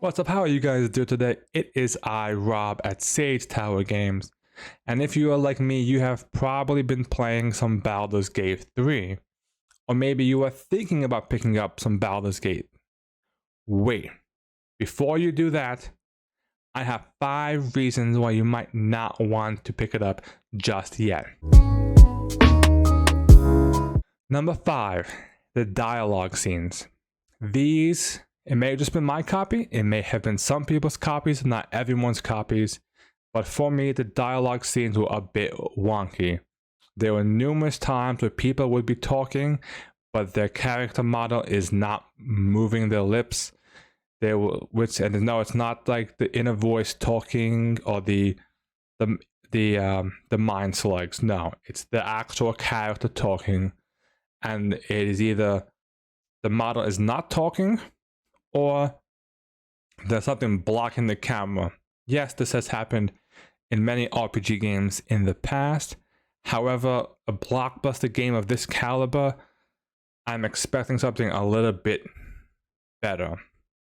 What's up, how are you guys doing today? It is I, Rob, at Sage Tower Games. And if you are like me, you have probably been playing some Baldur's Gate 3. Or maybe you are thinking about picking up some Baldur's Gate. Wait, before you do that, I have 5 reasons why you might not want to pick it up just yet. Number 5, the dialogue scenes. These, it may have just been my copy, it may have been some people's copies, not everyone's copies, but for me, the dialogue scenes were a bit wonky. There were numerous times where people would be talking, but their character model is not moving their lips. And no, it's not like the inner voice talking or the mind slugs. No, it's the actual character talking, and it is either the model is not talking or there's something blocking the camera. Yes, this has happened in many RPG games in the past. However, a blockbuster game of this caliber, I'm expecting something a little bit better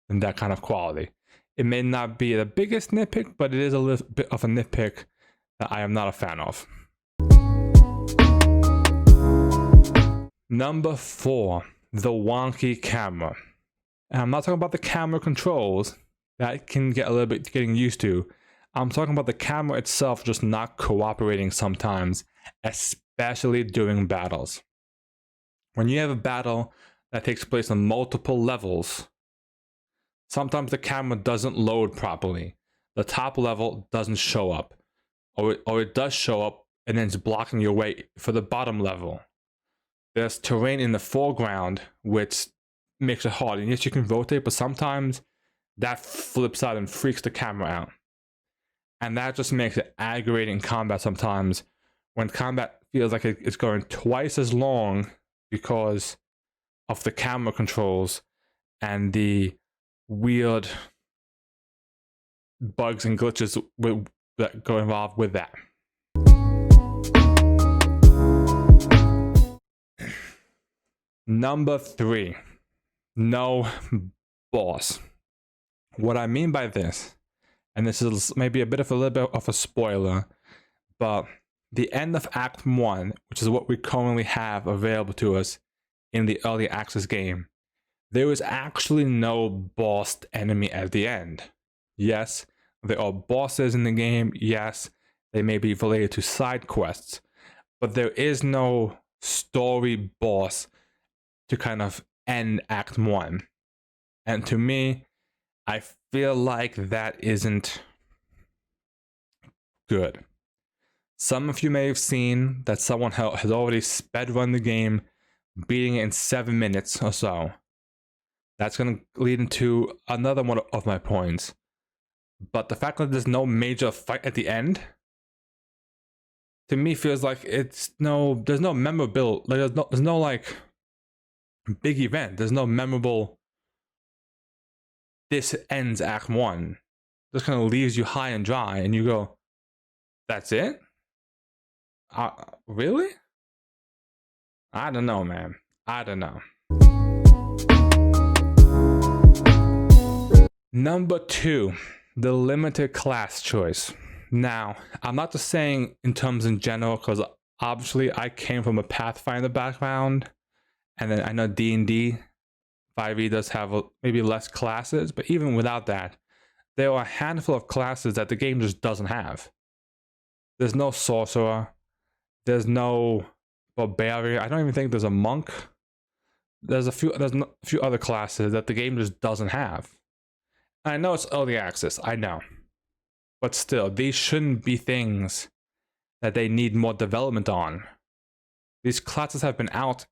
than that kind of quality. It may not be the biggest nitpick, but it is a little bit of a nitpick that I am not a fan of. Number 4, the wonky camera. And I'm not talking about the camera controls, that can get a little bit getting used to. I'm talking about the camera itself just not cooperating sometimes, especially during battles. When you have a battle that takes place on multiple levels, sometimes the camera doesn't load properly. The top level doesn't show up, or it does show up and then it's blocking your way for the bottom level. There's terrain in the foreground which makes it hard, and yes, you can rotate, but sometimes that flips out and freaks the camera out. And that just makes it aggravating in combat sometimes, when combat feels like it's going twice as long because of the camera controls and the weird bugs and glitches that go involved with that. Number 3, no boss. What I mean by this, and this is maybe a little bit of a spoiler, but the end of Act 1, which is what we currently have available to us in the early access game, there is actually no boss enemy at the end. Yes, there are bosses in the game. Yes, they may be related to side quests, but there is no story boss to kind of end Act 1. And to me, I feel like that isn't good. Some of you may have seen that someone has already sped run the game, beating it in 7 minutes or so. That's going to lead into another one of my points. But the fact that there's no major fight at the end, to me feels like there's no memorable, like there's no like big event. There's no memorable, this ends Act 1. This kind of leaves you high and dry, and you go, that's it? Really? I don't know, man. I don't know. Number 2, the limited class choice. Now, I'm not just saying in terms in general, because obviously I came from a Pathfinder background, and then I know D&D 5e does have maybe less classes, but even without that, there are a handful of classes that the game just doesn't have. There's no sorcerer, there's no barbarian. I don't even think there's a monk. There's a few other classes that the game just doesn't have. I know it's early access, I know, but still, these shouldn't be things that they need more development on. These classes have been out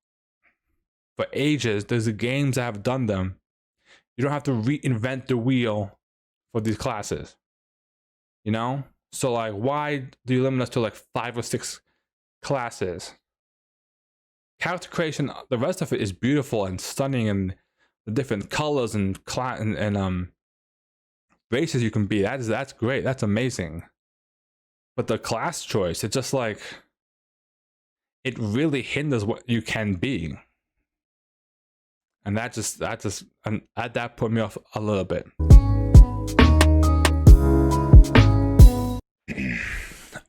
for ages. There's games that have done them. You don't have to reinvent the wheel for these classes, you know? So like, why do you limit us to like 5 or 6 classes? Character creation, the rest of it is beautiful and stunning, and the different colors and races you can be, that's great, that's amazing. But the class choice, it's just like, it really hinders what you can be. And that put me off a little bit.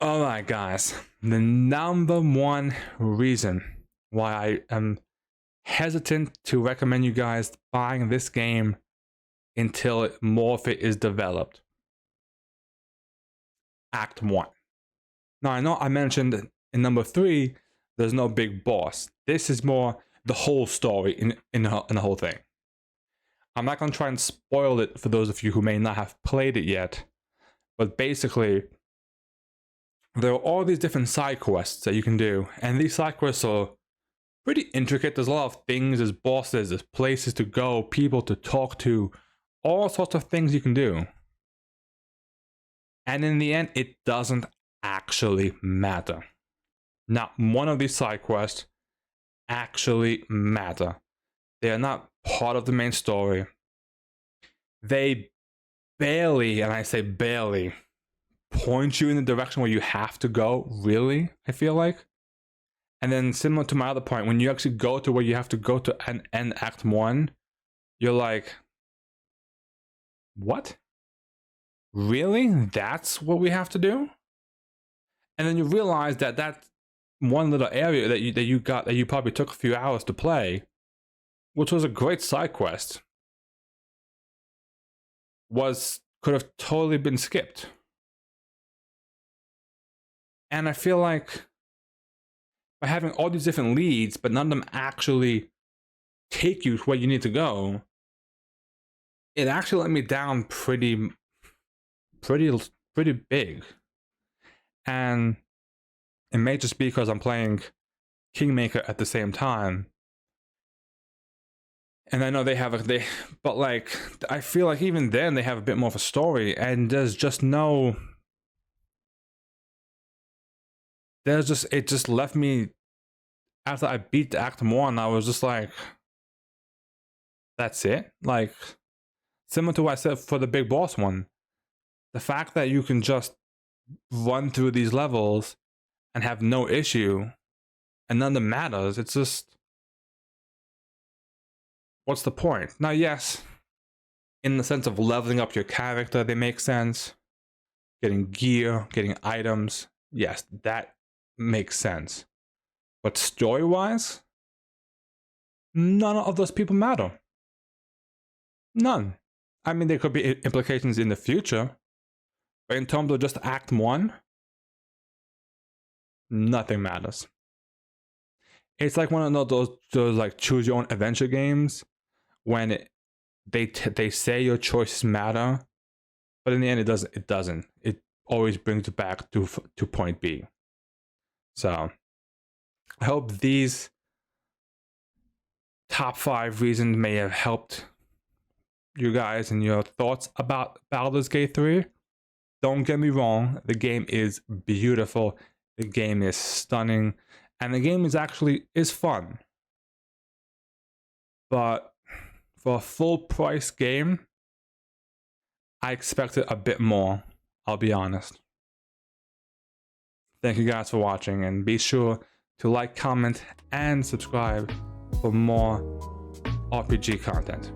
Alright guys, the number one reason why I am hesitant to recommend you guys buying this game until more of it is developed. Act 1. Now I know I mentioned in number 3 there's no big boss. This is more the whole story in the whole thing. I'm not going to try and spoil it for those of you who may not have played it yet, but basically there are all these different side quests that you can do, and these side quests are pretty intricate. There's a lot of things, there's bosses, there's places to go, people to talk to, all sorts of things you can do. And in the end, it doesn't actually matter. Not one of these side quests actually matter. They are not part of the main story. They barely, and I say barely, point you in the direction where you have to go, really, I feel like. And then similar to my other point, when you actually go to where you have to go to and end Act 1, you're like, what? Really? That's what we have to do? And then you realize that that one little area that you probably took a few hours to play, which was a great side quest, could have totally been skipped. And I feel like by having all these different leads, but none of them actually take you to where you need to go, it actually let me down pretty big. And it may just be because I'm playing Kingmaker at the same time. And I know but like, I feel like even then they have a bit more of a story, and there's just no, it just left me, after I beat Act 1, I was just like, that's it? Like, similar to what I said for the big boss one, the fact that you can just run through these levels and have no issue, and none of them matters, it's just, what's the point? Now, yes, in the sense of leveling up your character, they make sense. Getting gear, getting items, yes, that makes sense. But story-wise, none of those people matter. None. I mean, there could be implications in the future, but in terms of just Act 1, nothing matters. It's like one of those like choose your own adventure games when they say your choices matter, but in the end it doesn't. It always brings you back to point B. So I hope these top 5 reasons may have helped you guys in your thoughts about Baldur's Gate 3. Don't get me wrong, the game is beautiful, the game is stunning, and the game is fun. But for a full price game, I expected a bit more, I'll be honest. Thank you guys for watching, and be sure to like, comment, and subscribe for more RPG content.